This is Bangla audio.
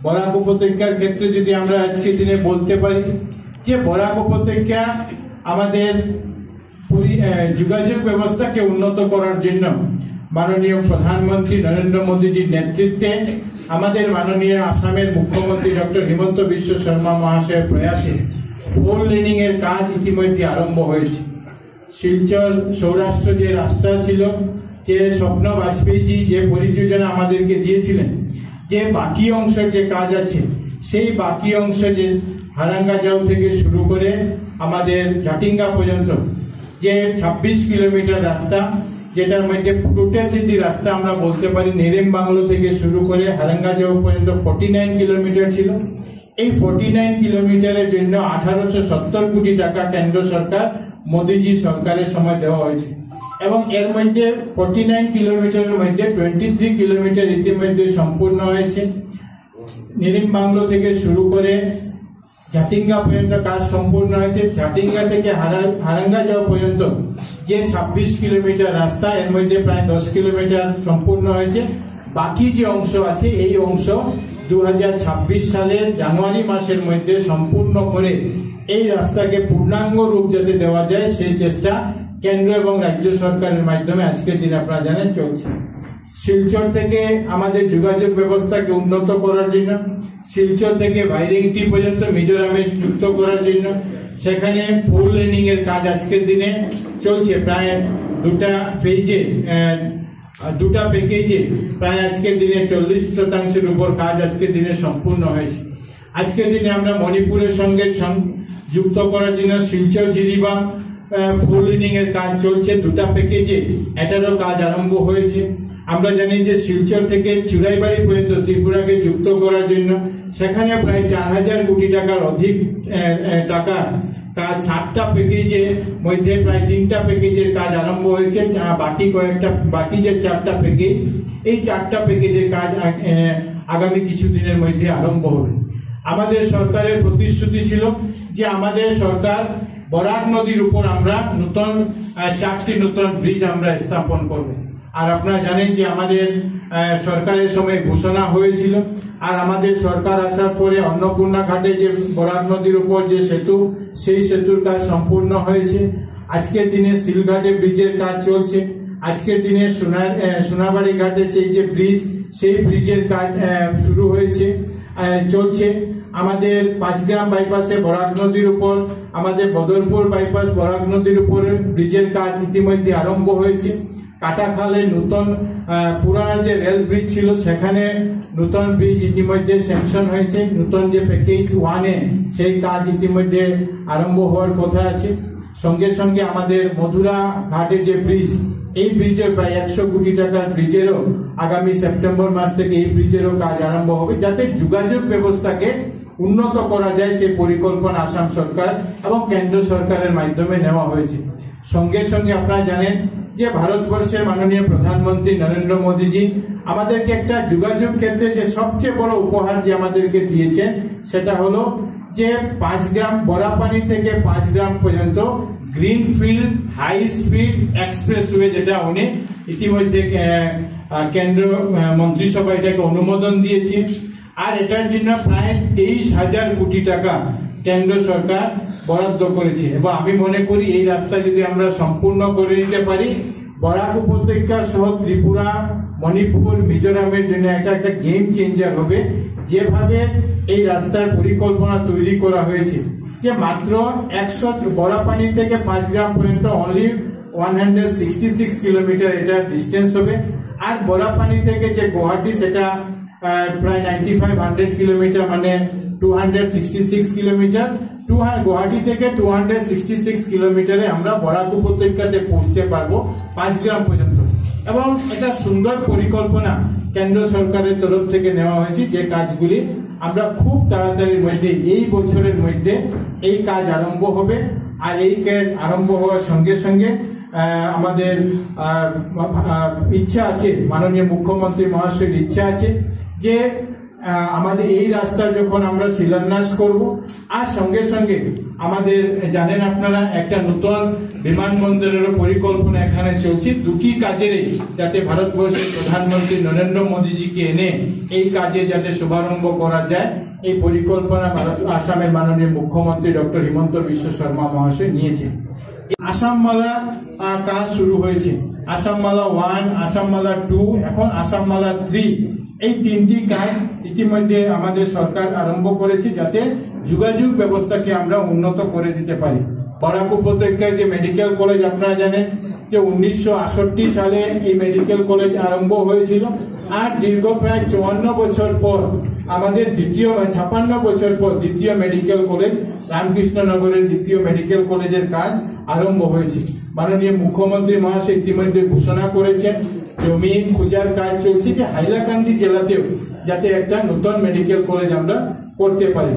বরাক উপত্যকার ক্ষেত্রে যদি আমরা আজকের দিনে বলতে পারি যে বরাক উপত্যকা আমাদের যোগাযোগ ব্যবস্থাকে উন্নত করার জন্য মাননীয় প্রধানমন্ত্রী নরেন্দ্র মোদীজির নেতৃত্বে আমাদের মাননীয় আসামের মুখ্যমন্ত্রী ডক্টর হিমন্ত বিশ্ব শর্মা মহাশয়ের প্রয়াসে 4 লেনিং এর কাজ ইতিমধ্যে আরম্ভ হয়েছে। শিলচর সৌরাষ্ট্র যে রাস্তা ছিল, যে স্বপ্ন বাজপেয়ীজি যে পরিযোজনা আমাদেরকে দিয়েছিলেন, যে বাকি অংশের যে কাজ আছে সেই বাকি অংশ যে হারাঙ্গাজাও থেকে শুরু করে আমাদের জাটিঙ্গা পর্যন্ত যে 26 কিলোমিটার রাস্তা, যেটার মধ্যে টোটাল যদি রাস্তা আমরা বলতে পারি নেরেম বাংলো থেকে শুরু করে হারাঙ্গাজাও পর্যন্ত 49 কিলোমিটার ছিল। এই 49 কিলোমিটারের জন্য 1870 কোটি টাকা কেন্দ্র সরকার মোদীজি সরকারের সময় দেওয়া হয়েছে এবং এর মধ্যে 49 কিলোমিটারের মধ্যে 23 কিলোমিটার ইতিমধ্যে সম্পূর্ণ হয়েছে। নেরেম বাংলো থেকে শুরু করে জাটিঙ্গা পর্যন্ত কাজ সম্পূর্ণ হয়েছে। জাটিঙ্গা থেকে হারাঙ্গাজাও পর্যন্ত যে 26 কিলোমিটার রাস্তা, এর মধ্যে প্রায় 10 কিলোমিটার সম্পূর্ণ হয়েছে। বাকি যে অংশ আছে এই অংশ 2026 সালের জানুয়ারি মাসের মধ্যে সম্পূর্ণ করে এই রাস্তাকে পূর্ণাঙ্গ রূপ যাতে দেওয়া যায় সেই চেষ্টা কেন্দ্র এবং রাজ্য সরকারের মাধ্যমে আজকের দিনে আপনারা জানেন চলছে। শিলচর থেকে আমাদের যোগাযোগ ব্যবস্থাকে উন্নত করার জন্য, শিলচর থেকে বাইরেংটি পর্যন্ত মিজোরামে যুক্ত করার জন্য সেখানে 4 লেনিং এর কাজ আজকের দিনে চলছে। প্রায় দুটা প্যাকেজে প্রায় আজকের দিনে 40% উপর কাজ আজকের দিনে সম্পূর্ণ হয়েছে। আজকের দিনে আমরা মণিপুরের সঙ্গে যুক্ত করার জন্য শিলচর জিরিবাম 4 লেনিং এর কাজ চলছে, দুটা প্যাকেজে এটারও কাজ আরম্ভ হয়েছে। আমরা জানি যে শিলচর থেকে চুরাইবাড়ি পর্যন্ত ত্রিপুরাকে যুক্ত করার জন্য সেখানে প্রায় 4000 কোটি টাকার অধিক টাকা কাজ 7টা প্যাকেজের মধ্যে প্রায় 3টা প্যাকেজের কাজ আরম্ভ হয়েছে। বাকি যে 4টা প্যাকেজ, এই 4টা প্যাকেজের কাজ আগামী কিছুদিনের মধ্যে আরম্ভ হবে। আমাদের সরকারের প্রতিশ্রুতি ছিল যে আমাদের সরকার বরাক নদীর উপর আমরা নতুন 4টি নতুন ব্রিজ আমরা স্থাপন করব। আর আপনারা জানেন যে আমাদের সরকারের সময় ঘোষণা হয়েছিল, আর আমাদের সরকার আসার পরে অন্নপূর্ণা ঘাটে যে বরাক নদীর উপর যে সেতু, সেই সেতুর কাজ সম্পূর্ণ হয়েছে। আজকের দিনে সিলঘাটে ব্রিজের কাজ চলছে। আজকের দিনে সোনাবাড়ি ঘাটে সেই যে ব্রিজ, সেই ব্রিজের কাজ শুরু হয়েছে, চলছে। আমাদের 5 গ্রাম বাইপাসে বরাক নদীর উপর, আমাদের বদরপুর বাইপাস বরাক নদীর উপর ব্রিজের কাজ ইতিমধ্যে আরম্ভ হয়েছে। কাটাখালে নতুন পুরানা যে রেল ব্রিজ ছিল সেখানে নতুন ব্রিজ ইতিমধ্যে স্যাংশন হয়েছে। নতুন যে প্যাকেজ 1-এ সেই কাজ ইতিমধ্যে আরম্ভ হওয়ার কথা আছে। সঙ্গে সঙ্গে আমাদের মধুরা ঘাটের যে ব্রিজ, এই ব্রিজের প্রায় 100 কোটি টাকার ব্রিজেরও আগামী সেপ্টেম্বর মাস থেকে এই ব্রিজেরও কাজ আরম্ভ হবে, যাতে যোগাযোগ ব্যবস্থাকে উন্নত করা যায় সেই পরিকল্পনা আসাম সরকার এবং কেন্দ্র সরকারের মাধ্যমে নেওয়া হয়েছে। সঙ্গে সঙ্গে আপনারা জানেন যে ভারতবর্ষের মাননীয় প্রধানমন্ত্রী নরেন্দ্র মোদীজি আমাদেরকে একটা যোগাযোগ ক্ষেত্রে যে সবচেয়ে বড় উপহার যে আমাদেরকে দিয়েছেন সেটা হলো যে 5 গ্রাম বরাপানি থেকে 5 গ্রাম পর্যন্ত গ্রিনফিল্ড হাই স্পিড এক্সপ্রেসওয়ে, যেটা উনি ইতিমধ্যে কেন্দ্র মন্ত্রিসভা এটাকে অনুমোদন দিয়েছে। আর এটার জন্য প্রায় 23,000 কোটি টাকা কেন্দ্র সরকার বরাদ্দ করেছে এবং আমি মনে করি এই রাস্তা যদি আমরা সম্পূর্ণ করে নিতে পারি, বরাক উপত্যকা সহ ত্রিপুরা, মণিপুর, মিজোরামের জন্য একটা গেম চেঞ্জার হবে। যেভাবে এই রাস্তার পরিকল্পনা তৈরি করা হয়েছে যে মাত্র 100 বরাপানি থেকে 5 গ্রাম পর্যন্ত অনলি 166 কিলোমিটার এটা ডিস্টেন্স হবে। আর বরাপানি থেকে যে গুয়াহাটি সেটা প্রায় 95-100 কিলোমিটার, মানে 266 কিলোমিটার। গুয়াহাটি থেকে 266 কিলোমিটারে আমরা বরাক উপত্যকাতে পৌঁছতে পারবো 5 গ্রাম পর্যন্ত। এবং এটা সুন্দর পরিকল্পনা কেন্দ্র সরকারের তরফ থেকে নেওয়া হয়েছে, যে কাজগুলি আমরা খুব তাড়াতাড়ির মধ্যে এই বছরের মধ্যে এই কাজ আরম্ভ হবে। আর এই কাজ আরম্ভ হওয়ার সঙ্গে সঙ্গে আমাদের ইচ্ছা আছে, মাননীয় মুখ্যমন্ত্রী মহাশয়ের ইচ্ছা আছে যে আমাদের এই রাস্তার যখন আমরা শিলান্যাস করব, আর সঙ্গে সঙ্গে আমাদের জানেন আপনারা একটা নতুন বিমানবন্দরের পরিকল্পনা এখানে চলছে। দুটি কাজেরই যাতে ভারতবর্ষের প্রধানমন্ত্রী নরেন্দ্র মোদীজিকে এনে এই কাজে যাতে শুভারম্ভ করা যায়, এই পরিকল্পনা আসামের মাননীয় মুখ্যমন্ত্রী ডক্টর হিমন্ত বিশ্ব শর্মা মহাশয় নিয়েছে। আসাম মালা কাজ শুরু হয়েছে। আসাম মালা 1, আসাম মালা 2, এখন আসাম মালা 3, এই তিনটি কাজ ইতিমধ্যে আমাদের সরকার আরম্ভ করেছে যাতে যোগাযোগ ব্যবস্থাকে আমরা উন্নত করে দিতে পারি। বরাক উপত্যকায় যে মেডিকেল কলেজ আপনারা জানেন যে 1968 সালে এই মেডিকেল কলেজ আরম্ভ হয়েছিল, আর দীর্ঘ প্রায় 54 বছর পর আমাদের 56 বছর পর দ্বিতীয় মেডিকেল কলেজ রামকৃষ্ণনগরের দ্বিতীয় মেডিকেল কলেজের কাজ আরম্ভ হয়েছে। মাননীয় মুখ্যমন্ত্রী মহাশয় ইতিমধ্যে ঘোষণা করেছেন, জমি খোঁজার কাজ চলছে যে হাইলাকান্দি জেলাতেও যাতে একটা নতুন মেডিকেল কলেজ আমরা করতে পারি।